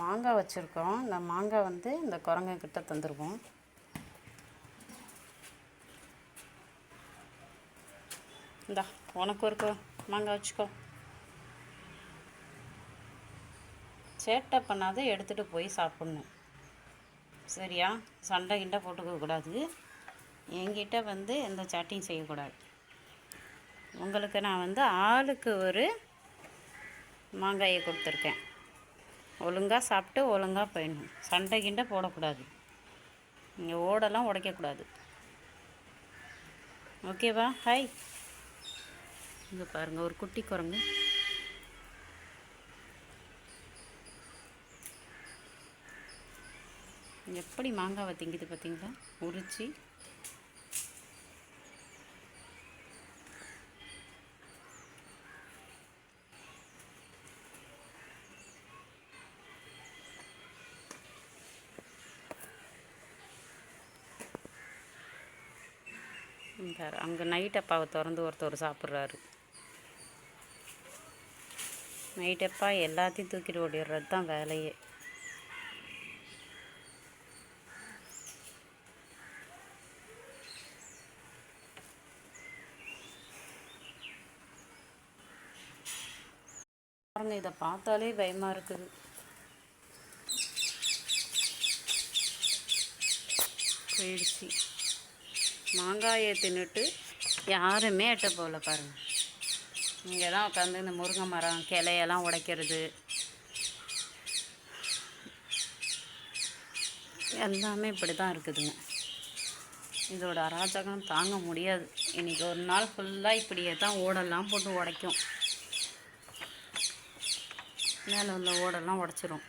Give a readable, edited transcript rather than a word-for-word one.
மாங்காய் வச்சுருக்கோம். இந்த மாங்காய் வந்து இந்த குரங்குக்கிட்ட தந்துடுவோம். இந்தா உனக்கு ஒரு மாங்காய் வச்சுக்கோ. சேட்டை பண்ணாத எடுத்துகிட்டு போய் சாப்பிட்ணும். சரியா? சண்டை கிண்டை போட்டுக்கக்கூடாது. என்கிட்ட வந்து எந்த சேட்டையும் செய்யக்கூடாது. உங்களுக்கு நான் வந்து ஆளுக்கு ஒரு மாங்காயை கொடுத்துருக்கேன். ஒழுங்காக சாப்பிட்டு ஒழுங்காக போயிடணும். சண்டை கிண்டை போடக்கூடாது. இங்கே ஓடெல்லாம் உடைக்கக்கூடாது. ஓகேவா? ஹாய். இங்கே பாருங்கள், ஒரு குட்டி குரங்கு. எப்படி மாங்காவை திங்குது பார்த்தீங்களா? உரிச்சி. அங்கே நைட் அப்பாவை திறந்து ஒருத்தர் சாப்பிட்றாரு. நைட்டப்பா எல்லாத்தையும் தூக்கிட்டு ஓடிடுறது தான் வேலையே. பாருங்க, இதை பார்த்தாலே பயமாக இருக்குது. போயிடுச்சு. மாங்காயை தின்னுட்டு யாருமே எட்ட போகல பாருங்கள். இங்கே தான் உட்காந்து இந்த முருங்கை மரம் கிளையெல்லாம் உடைக்கிறது எல்லாமே இப்படி தான் இருக்குதுங்க. இதோட அராஜகம் தாங்க முடியாது. இன்றைக்கி ஒரு நாள் ஃபுல்லாக இப்படியே தான் ஓடெல்லாம் போட்டு உடைக்கும். மேலே உள்ள ஓடெல்லாம் உடச்சிரும்.